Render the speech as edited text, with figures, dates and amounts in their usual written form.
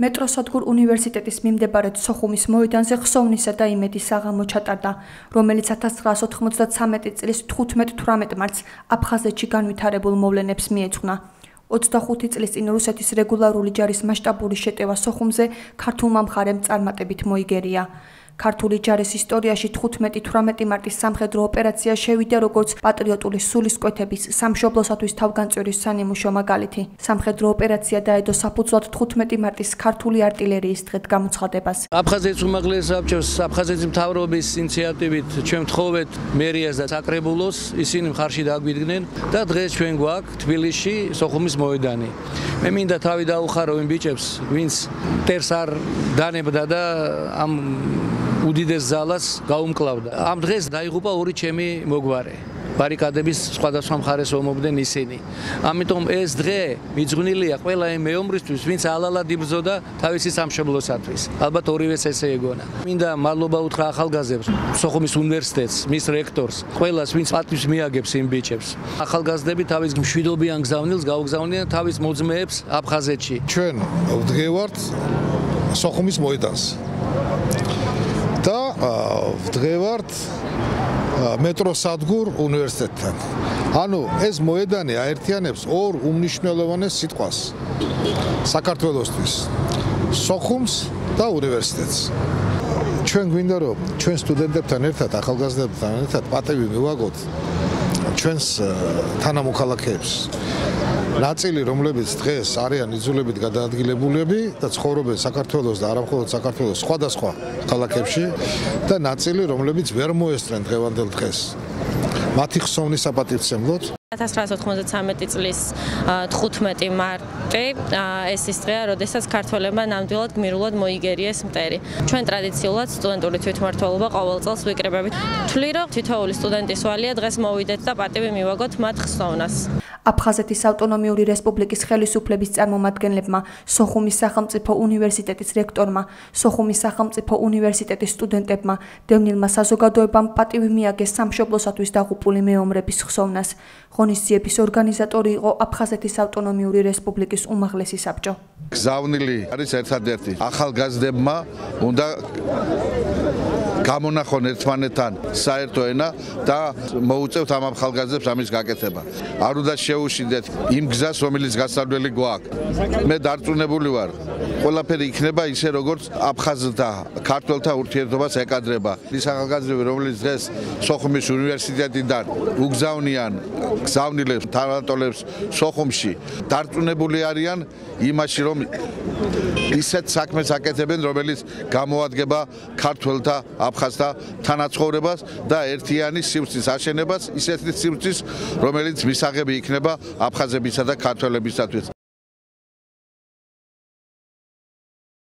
მეტროსადგურ უნივერსიტეტის მიმდებარე სოხუმის მოედანზე ხსოვნისა და იმედის საღამო ჩატარდა, რომელიც 1993 წლის 15-18 მარტს აფხაზეთში განვითარებულ მოვლენებს მიეძღვნა. 25 წლის წინ რუსეთის რეგულარული ჯარის მასშტაბური შეტევა სოხუმზე ქართულმა მხარემ წარმატებით მოიგერია. ქართული ჯარის ისტორიაში 15-18 მარტის სამხედრო ოპერაცია შევიდა როგორც პატრიოტული სულისკვეთების სამშობლოსათვის თავგანწირის სანიმუშო მაგალითი. სამხედრო ოპერაცია დაედო საფუძვლად 15 მარტის ქართული არტილერიის დღედ გამოცხადებას. აფხაზეთის უმაღლეს საბჭოს აფხაზეთის მთავრობის ინიციატივით ჩვენ ვთხოვეთ მერიას და საკრებულოს, ისინი მხარში დაგვიდგნენ და დღეს ჩვენ გვაქვს თბილისში სოხუმის მოედანი. მე მინდა თავი დაუხარო იმ ბიჭებს, ვინც მტერს არ დანებდა და ამ უდიდეს ზალას გაუმკლავდა. ამ დღეს დაიღუპა ორი ჩემი მოგვარე. ბარიკადების სხვადასხვა მხარეს ომობდნენ ისინი. ამიტომ ეს დღე მიძღვნილია ყველა იმ მეომრისთვის, ვინც ალალად იბრძოდა თავისი სამშობლოსათვის. ალბათ ორივეს ესე ეგონა. მინდა მადლობა უთხრა ახალგაზრდებს, სოხუმის უნივერსიტეტს, მის რექტორს, ყველას, ვინც პატივს მიაგებს იმ ბიჭებს. ახალგაზრდები თავის მშვიდობიან გზავნილს გაუგზავნიან თავის მოძმეებს აფხაზეთში. ჩვენ ვდგევართ სოხუმის მოედანს. და ვდგევართ მეტროსადგურ უნივერსიტეტთან. ანუ ეს მოედანი აერთიანებს ორ უმნიშვნელოვანეს სიტყვას საქართველოსთვის: სოხუმს და უნივერსიტეტს. ჩვენ გვინდა რომ ჩვენ სტუდენტებთან ერთად, ახალგაზრდებთან ერთად პატივი მივაგოთ ჩვენს თანამოქალაქეებს. ნაწილი, რომლებიც დღეს არიან იძულებით გადაადგილებულები და ცხოვრობენ საქართველოს და არამხოლოდ საქართველოს სხვადასხვა ქალაქებში და ნაწილი, რომლებიც ვერ მოესწრენ დღევანდელ დღეს. მათი ხსოვნის საპატივცემლოდ 1993 წლის 15 მარტი ეს ის დღეა, როდესაც ქართველებმა ნამდვილად გმირულად მოიგერიეს მტერი. ჩვენ ტრადიციულად სტუდენტური თვითმმართველობა ყოველ წელს ვიკრიბებით. ვთვლი, რომ თითოეული სტუდენტის ვალია დღეს მოვიდეთ და პატივი მივაგოთ მათ ხსოვნას. აფხაზეთის ავტონომიური რესპუბლიკის ხელისუფლების წარმომადგენლებმა, სოხუმის სახელმწიფო უნივერსიტეტის რექტორმა, სოხუმის სახელმწიფო უნივერსიტეტის სტუდენტებმა, დევნილმა საზოგადოებამ პატივი მიაგეს სამშობლოსათვის დაღუპული მეომრების ხსოვნას. ღონისძიების ორგანიზატორი იყო აფხაზეთის ავტონომიური რესპუბლიკის უმაღლესი საბჭო. გზავნილი არის ერთადერთი. ახალგაზრდებმა უნდა გამონახონ ერთმანეთთან საერთო ენა და მოუწევთ ამ ახალგაზრდებს ამის გაკეთება. არ უნდა შეუშინდეთ იმ გზას, რომელიც გასავლელი გვაქვს. მე დარწმუნებული ვარ, ყველაფერი იქნება ისე, როგორც აფხაზთა ქართველთა ურთიერთობას ეკადრება. ის ახალგაზრდები, რომლებიც დღეს სოხუმის უნივერსიტეტიდან უგზავნიან გზავნილებს, თანატოლებს სოხუმში, დარწმუნებული არიან იმაში, რომ ისეთ საქმეს აკეთებენ, რომელიც გამოადგება ქართველთა აფხაზთა თანაცხოვრებას და ერთიანი სივრცის აშენებას, ისეთი სივრცის, რომელიც მისაღები იქნება აფხაზებისა და ქართველებისათვის.